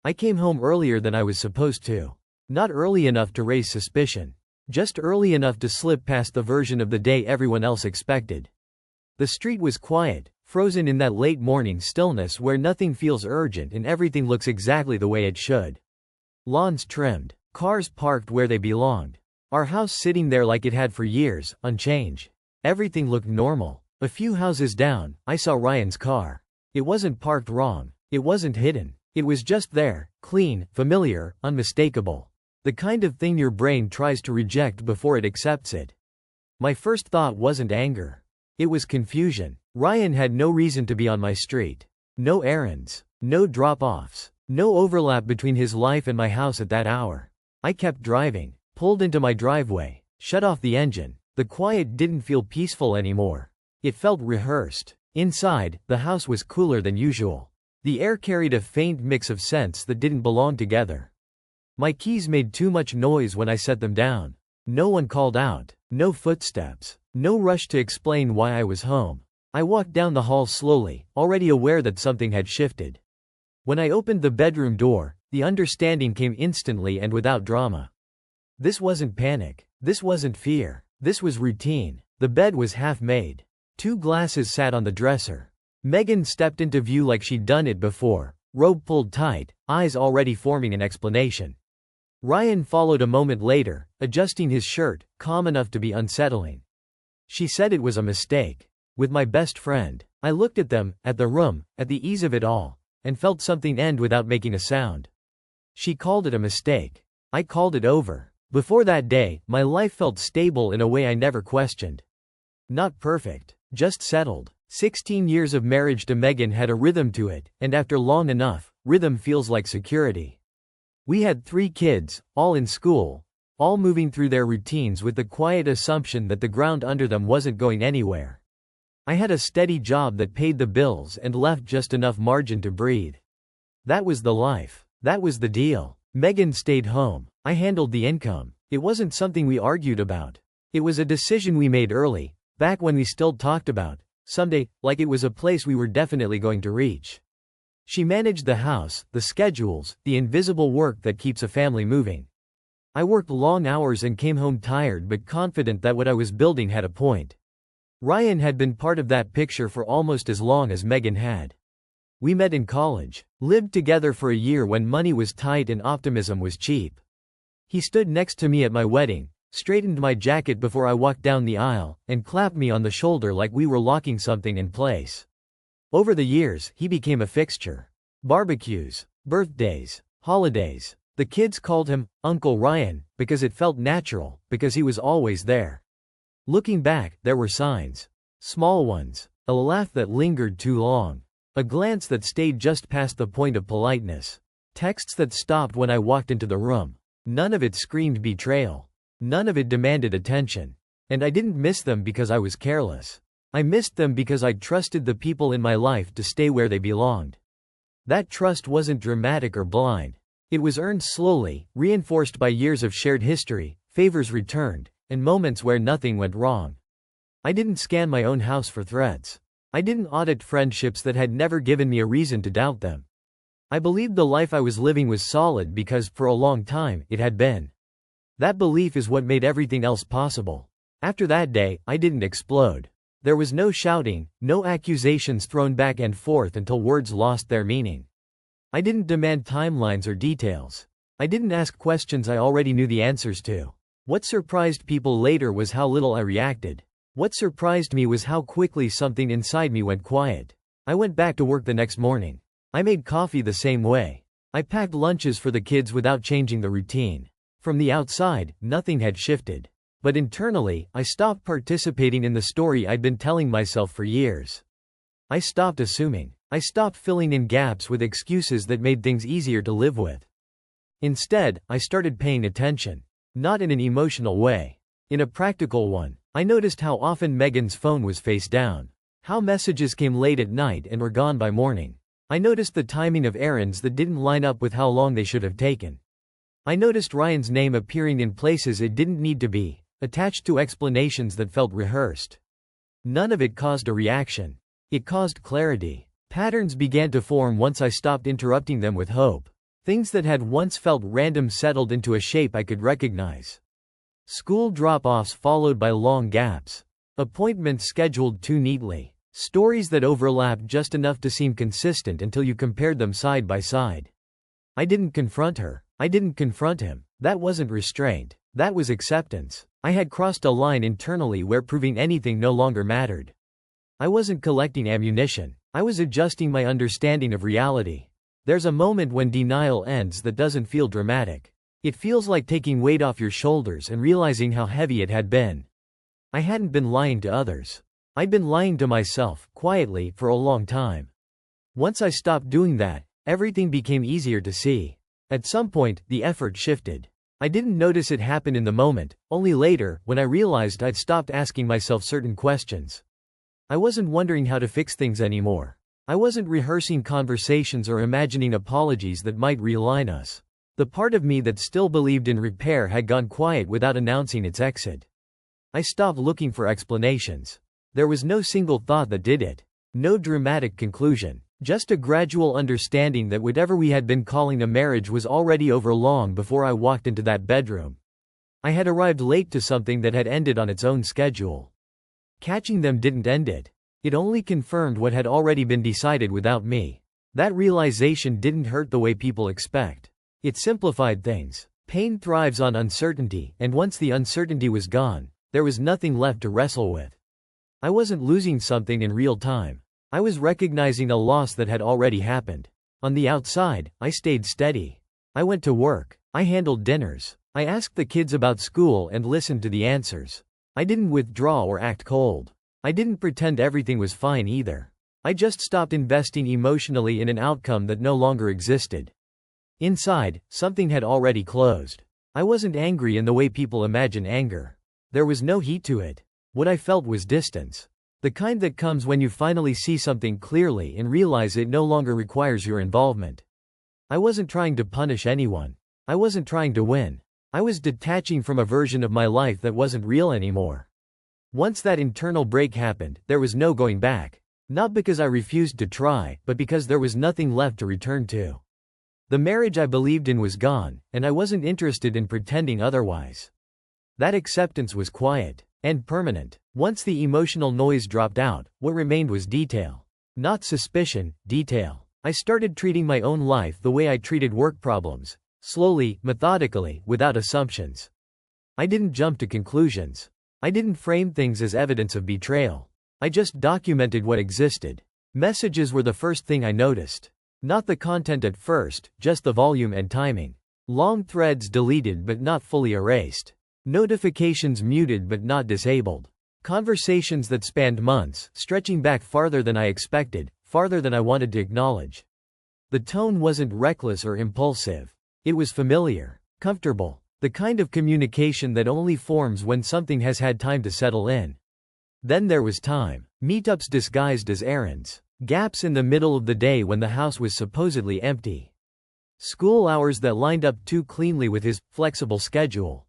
I came home earlier than I was supposed to. Not early enough to raise suspicion. Just early enough to slip past the version of the day everyone else expected. The street was quiet, frozen in that late morning stillness where nothing feels urgent and everything looks exactly the way it should. Lawns trimmed, cars parked where they belonged. Our house sitting there like it had for years, unchanged. Everything looked normal. A few houses down, I saw Ryan's car. It wasn't parked wrong. It wasn't hidden. It was just there, clean, familiar, unmistakable. The kind of thing your brain tries to reject before it accepts it. My first thought wasn't anger. It was confusion. Ryan had no reason to be on my street. No errands. No drop-offs. No overlap between his life and my house at that hour. I kept driving, pulled into my driveway, shut off the engine. The quiet didn't feel peaceful anymore. It felt rehearsed. Inside, the house was cooler than usual. The air carried a faint mix of scents that didn't belong together. My keys made too much noise when I set them down. No one called out. No footsteps. No rush to explain why I was home. I walked down the hall slowly, already aware that something had shifted. When I opened the bedroom door, the understanding came instantly and without drama. This wasn't panic. This wasn't fear. This was routine. The bed was half-made. 2 glasses sat on the dresser. Megan stepped into view like she'd done it before, robe pulled tight, eyes already forming an explanation. Ryan followed a moment later, adjusting his shirt, calm enough to be unsettling. She said it was a mistake. With my best friend. I looked at them, at the room, at the ease of it all, and felt something end without making a sound. She called it a mistake. I called it over. Before that day, my life felt stable in a way I never questioned. Not perfect, just settled. 16 years of marriage to Megan had a rhythm to it, and after long enough, rhythm feels like security. We had 3 kids, all in school, all moving through their routines with the quiet assumption that the ground under them wasn't going anywhere. I had a steady job that paid the bills and left just enough margin to breathe. That was the life. That was the deal. Megan stayed home. I handled the income. It wasn't something we argued about. It was a decision we made early, back when we still talked about someday, like it was a place we were definitely going to reach. She managed the house, the schedules, the invisible work that keeps a family moving. I worked long hours and came home tired but confident that what I was building had a point. Ryan had been part of that picture for almost as long as Megan had. We met in college, lived together for a year when money was tight and optimism was cheap. He stood next to me at my wedding, straightened my jacket before I walked down the aisle, and clapped me on the shoulder like we were locking something in place. Over the years, he became a fixture. Barbecues, birthdays, holidays. The kids called him Uncle Ryan because it felt natural, because he was always there. Looking back, there were signs. Small ones. A laugh that lingered too long. A glance that stayed just past the point of politeness. Texts that stopped when I walked into the room. None of it screamed betrayal. None of it demanded attention. And I didn't miss them because I was careless. I missed them because I trusted the people in my life to stay where they belonged. That trust wasn't dramatic or blind. It was earned slowly, reinforced by years of shared history, favors returned, and moments where nothing went wrong. I didn't scan my own house for threats. I didn't audit friendships that had never given me a reason to doubt them. I believed the life I was living was solid because, for a long time, it had been. That belief is what made everything else possible. After that day, I didn't explode. There was no shouting, no accusations thrown back and forth until words lost their meaning. I didn't demand timelines or details. I didn't ask questions I already knew the answers to. What surprised people later was how little I reacted. What surprised me was how quickly something inside me went quiet. I went back to work the next morning. I made coffee the same way. I packed lunches for the kids without changing the routine. From the outside, nothing had shifted. But internally, I stopped participating in the story I'd been telling myself for years. I stopped assuming. I stopped filling in gaps with excuses that made things easier to live with. Instead, I started paying attention. Not in an emotional way. In a practical one. I noticed how often Megan's phone was face down. How messages came late at night and were gone by morning. I noticed the timing of errands that didn't line up with how long they should have taken. I noticed Ryan's name appearing in places it didn't need to be, attached to explanations that felt rehearsed. None of it caused a reaction. It caused clarity. Patterns began to form once I stopped interrupting them with hope. Things that had once felt random settled into a shape I could recognize. School drop-offs followed by long gaps. Appointments scheduled too neatly. Stories that overlapped just enough to seem consistent until you compared them side by side. I didn't confront her. I didn't confront him. That wasn't restraint. That was acceptance. I had crossed a line internally where proving anything no longer mattered. I wasn't collecting ammunition. I was adjusting my understanding of reality. There's a moment when denial ends that doesn't feel dramatic. It feels like taking weight off your shoulders and realizing how heavy it had been. I hadn't been lying to others. I'd been lying to myself, quietly, for a long time. Once I stopped doing that, everything became easier to see. At some point, the effort shifted. I didn't notice it happen in the moment, only later, when I realized I'd stopped asking myself certain questions. I wasn't wondering how to fix things anymore. I wasn't rehearsing conversations or imagining apologies that might realign us. The part of me that still believed in repair had gone quiet without announcing its exit. I stopped looking for explanations. There was no single thought that did it. No dramatic conclusion. Just a gradual understanding that whatever we had been calling a marriage was already over long before I walked into that bedroom. I had arrived late to something that had ended on its own schedule. Catching them didn't end it. It only confirmed what had already been decided without me. That realization didn't hurt the way people expect. It simplified things. Pain thrives on uncertainty, and once the uncertainty was gone, there was nothing left to wrestle with. I wasn't losing something in real time. I was recognizing a loss that had already happened. On the outside, I stayed steady. I went to work. I handled dinners. I asked the kids about school and listened to the answers. I didn't withdraw or act cold. I didn't pretend everything was fine either. I just stopped investing emotionally in an outcome that no longer existed. Inside, something had already closed. I wasn't angry in the way people imagine anger. There was no heat to it. What I felt was distance. The kind that comes when you finally see something clearly and realize it no longer requires your involvement. I wasn't trying to punish anyone. I wasn't trying to win. I was detaching from a version of my life that wasn't real anymore. Once that internal break happened, there was no going back. Not because I refused to try, but because there was nothing left to return to. The marriage I believed in was gone, and I wasn't interested in pretending otherwise. That acceptance was quiet and permanent. Once the emotional noise dropped out, what remained was detail. Not suspicion, detail. I started treating my own life the way I treated work problems. Slowly, methodically, without assumptions. I didn't jump to conclusions. I didn't frame things as evidence of betrayal. I just documented what existed. Messages were the first thing I noticed. Not the content at first, just the volume and timing. Long threads deleted but not fully erased. Notifications muted but not disabled. Conversations that spanned months, stretching back farther than I expected, farther than I wanted to acknowledge. The tone wasn't reckless or impulsive. It was familiar, comfortable, the kind of communication that only forms when something has had time to settle in. Then there was time. Meetups disguised as errands. Gaps in the middle of the day when the house was supposedly empty. School hours that lined up too cleanly with his flexible schedule.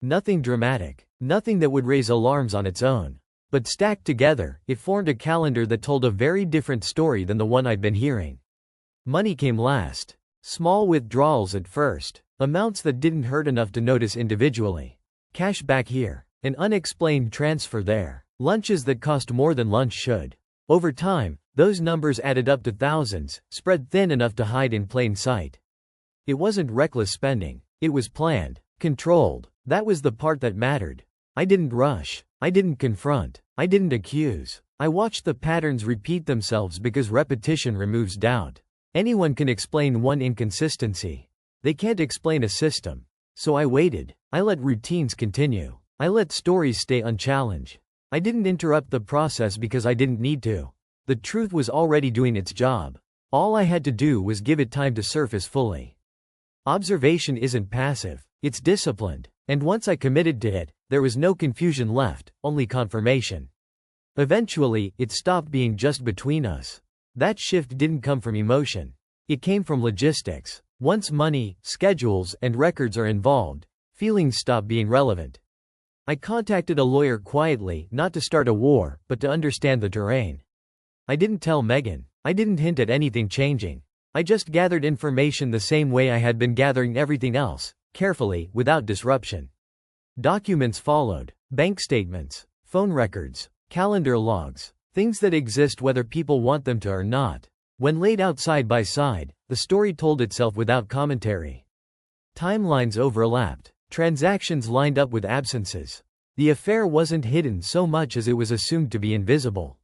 Nothing dramatic. Nothing that would raise alarms on its own. But stacked together, it formed a calendar that told a very different story than the one I'd been hearing. Money came last. Small withdrawals at first. Amounts that didn't hurt enough to notice individually. Cash back here. An unexplained transfer there. Lunches that cost more than lunch should. Over time, those numbers added up to thousands, spread thin enough to hide in plain sight. It wasn't reckless spending. It was planned. Controlled. That was the part that mattered. I didn't rush. I didn't confront. I didn't accuse. I watched the patterns repeat themselves because repetition removes doubt. Anyone can explain one inconsistency. They can't explain a system. So I waited. I let routines continue. I let stories stay unchallenged. I didn't interrupt the process because I didn't need to. The truth was already doing its job. All I had to do was give it time to surface fully. Observation isn't passive. It's disciplined. And once I committed to it, there was no confusion left, only confirmation. Eventually, it stopped being just between us. That shift didn't come from emotion. It came from logistics. Once money, schedules, and records are involved, feelings stop being relevant. I contacted a lawyer quietly, not to start a war, but to understand the terrain. I didn't tell Megan. I didn't hint at anything changing. I just gathered information the same way I had been gathering everything else, carefully, without disruption. Documents followed. Bank statements, phone records, calendar logs, things that exist whether people want them to or not. When laid out side by side, the story told itself without commentary. Timelines overlapped. Transactions lined up with absences. The affair wasn't hidden so much as it was assumed to be invisible.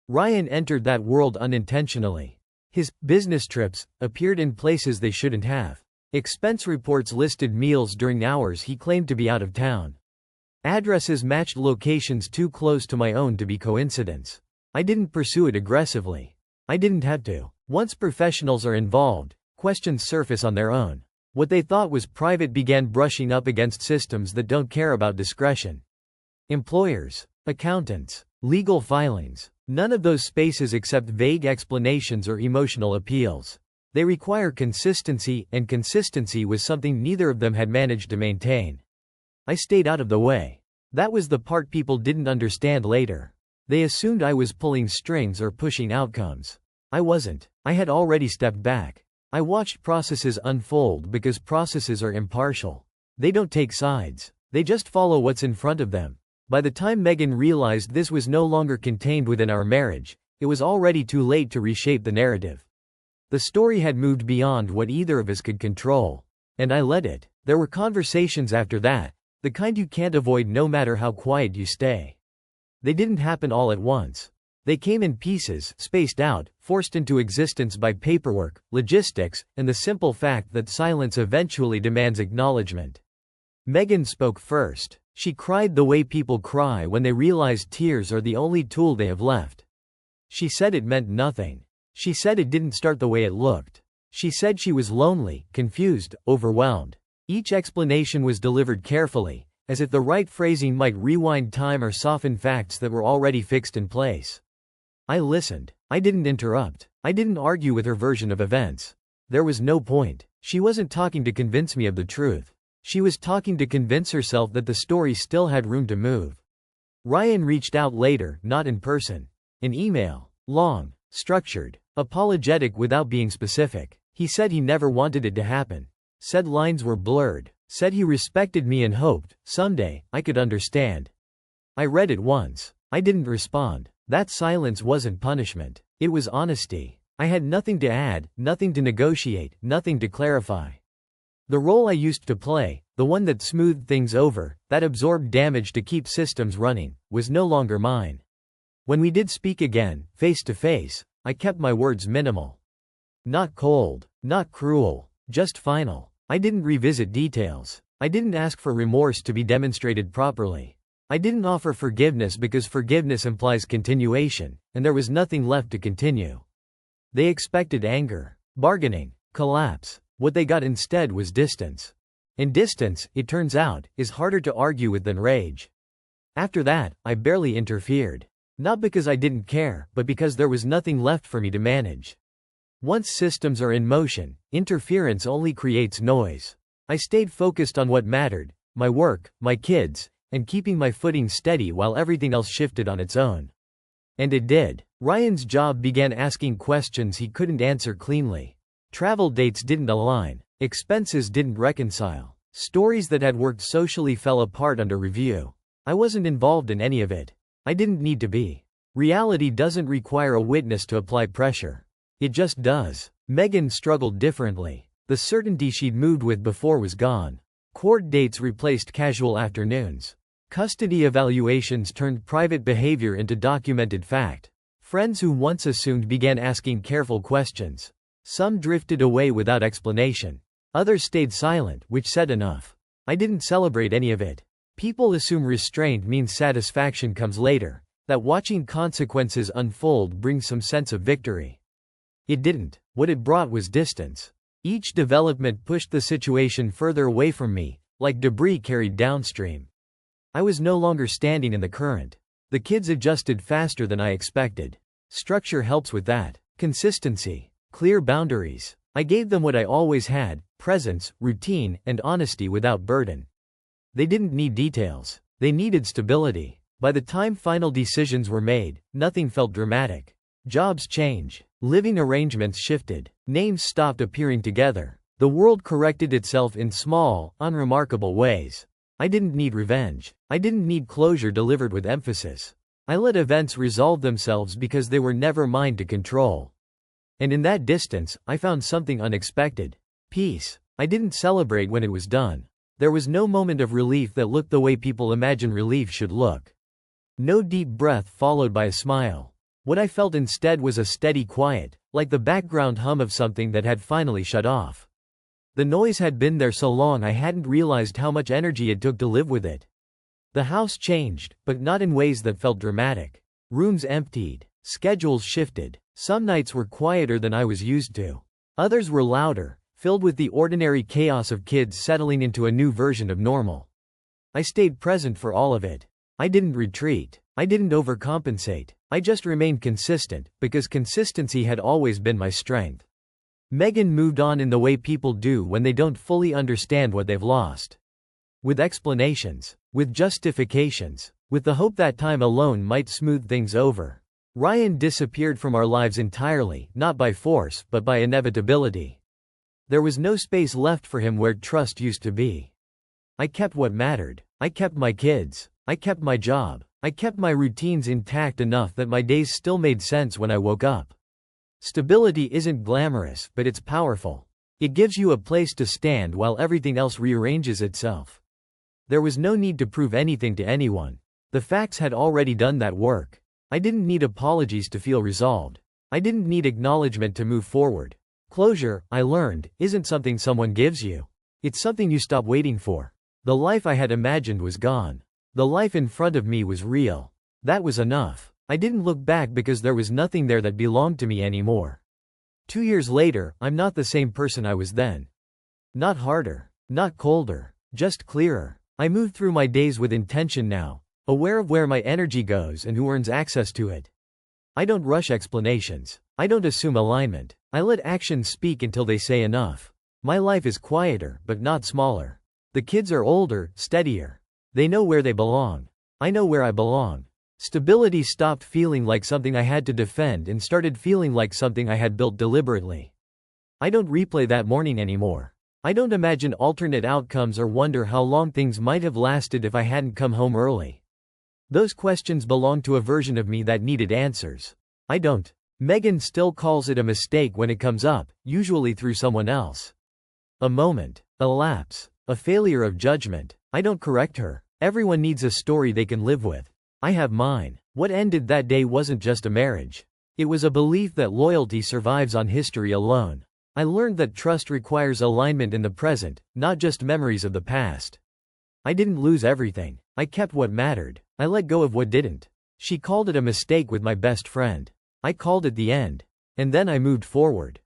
Ryan entered that world unintentionally. His business trips appeared in places they shouldn't have. Expense reports listed meals during hours he claimed to be out of town. Addresses matched locations too close to my own to be coincidence. I didn't pursue it aggressively. I didn't have to. Once professionals are involved, questions surface on their own. What they thought was private began brushing up against systems that don't care about discretion. Employers, accountants, legal filings. None of those spaces accept vague explanations or emotional appeals. They require consistency, and consistency was something neither of them had managed to maintain. I stayed out of the way. That was the part people didn't understand later. They assumed I was pulling strings or pushing outcomes. I wasn't. I had already stepped back. I watched processes unfold because processes are impartial. They don't take sides. They just follow what's in front of them. By the time Megan realized this was no longer contained within our marriage, it was already too late to reshape the narrative. The story had moved beyond what either of us could control. And I let it. There were conversations after that, the kind you can't avoid no matter how quiet you stay. They didn't happen all at once. They came in pieces, spaced out, forced into existence by paperwork, logistics, and the simple fact that silence eventually demands acknowledgement. Megan spoke first. She cried the way people cry when they realize tears are the only tool they have left. She said it meant nothing. She said it didn't start the way it looked. She said she was lonely, confused, overwhelmed. Each explanation was delivered carefully, as if the right phrasing might rewind time or soften facts that were already fixed in place. I listened. I didn't interrupt. I didn't argue with her version of events. There was no point. She wasn't talking to convince me of the truth. She was talking to convince herself that the story still had room to move. Ryan reached out later, not in person. An email. Long, structured, apologetic without being specific. He said he never wanted it to happen. Said lines were blurred. Said he respected me and hoped, someday, I could understand. I read it once. I didn't respond. That silence wasn't punishment. It was honesty. I had nothing to add, nothing to negotiate, nothing to clarify. The role I used to play, the one that smoothed things over, that absorbed damage to keep systems running, was no longer mine. When we did speak again, face to face, I kept my words minimal. Not cold, not cruel, just final. I didn't revisit details. I didn't ask for remorse to be demonstrated properly. I didn't offer forgiveness because forgiveness implies continuation, and there was nothing left to continue. They expected anger, bargaining, collapse. What they got instead was distance. And distance, it turns out, is harder to argue with than rage. After that, I barely interfered. Not because I didn't care, but because there was nothing left for me to manage. Once systems are in motion, interference only creates noise. I stayed focused on what mattered, my work, my kids, and keeping my footing steady while everything else shifted on its own. And it did. Ryan's job began asking questions he couldn't answer cleanly. Travel dates didn't align. Expenses didn't reconcile. Stories that had worked socially fell apart under review. I wasn't involved in any of it. I didn't need to be. Reality doesn't require a witness to apply pressure. It just does. Megan struggled differently. The certainty she'd moved with before was gone. Court dates replaced casual afternoons. Custody evaluations turned private behavior into documented fact. Friends who once assumed began asking careful questions. Some drifted away without explanation. Others stayed silent, which said enough. I didn't celebrate any of it. People assume restraint means satisfaction comes later, that watching consequences unfold brings some sense of victory. It didn't. What it brought was distance. Each development pushed the situation further away from me, like debris carried downstream. I was no longer standing in the current. The kids adjusted faster than I expected. Structure helps with that. Consistency. Clear boundaries. I gave them what I always had, presence, routine, and honesty without burden. They didn't need details. They needed stability. By the time final decisions were made, nothing felt dramatic. Jobs change. Living arrangements shifted. Names stopped appearing together. The world corrected itself in small, unremarkable ways. I didn't need revenge. I didn't need closure delivered with emphasis. I let events resolve themselves because they were never mine to control. And in that distance, I found something unexpected. Peace. I didn't celebrate when it was done. There was no moment of relief that looked the way people imagine relief should look. No deep breath followed by a smile. What I felt instead was a steady quiet, like the background hum of something that had finally shut off. The noise had been there so long I hadn't realized how much energy it took to live with it. The house changed, but not in ways that felt dramatic. Rooms emptied. Schedules shifted. Some nights were quieter than I was used to. Others were louder, filled with the ordinary chaos of kids settling into a new version of normal. I stayed present for all of it. I didn't retreat. I didn't overcompensate. I just remained consistent, because consistency had always been my strength. Megan moved on in the way people do when they don't fully understand what they've lost. With explanations. With justifications. With the hope that time alone might smooth things over. Ryan disappeared from our lives entirely, not by force, but by inevitability. There was no space left for him where trust used to be. I kept what mattered. I kept my kids. I kept my job. I kept my routines intact enough that my days still made sense when I woke up. Stability isn't glamorous, but it's powerful. It gives you a place to stand while everything else rearranges itself. There was no need to prove anything to anyone. The facts had already done that work. I didn't need apologies to feel resolved. I didn't need acknowledgement to move forward. Closure, I learned, isn't something someone gives you. It's something you stop waiting for. The life I had imagined was gone. The life in front of me was real. That was enough. I didn't look back because there was nothing there that belonged to me anymore. 2 years later, I'm not the same person I was then. Not harder. Not colder. Just clearer. I move through my days with intention now, aware of where my energy goes and who earns access to it. I don't rush explanations. I don't assume alignment. I let actions speak until they say enough. My life is quieter, but not smaller. The kids are older, steadier. They know where they belong. I know where I belong. Stability stopped feeling like something I had to defend and started feeling like something I had built deliberately. I don't replay that morning anymore. I don't imagine alternate outcomes or wonder how long things might have lasted if I hadn't come home early. Those questions belong to a version of me that needed answers. I don't. Megan still calls it a mistake when it comes up, usually through someone else. A moment. A lapse. A failure of judgment. I don't correct her. Everyone needs a story they can live with. I have mine. What ended that day wasn't just a marriage. It was a belief that loyalty survives on history alone. I learned that trust requires alignment in the present, not just memories of the past. I didn't lose everything. I kept what mattered. I let go of what didn't. She called it a mistake with my best friend. I called it the end. And then I moved forward.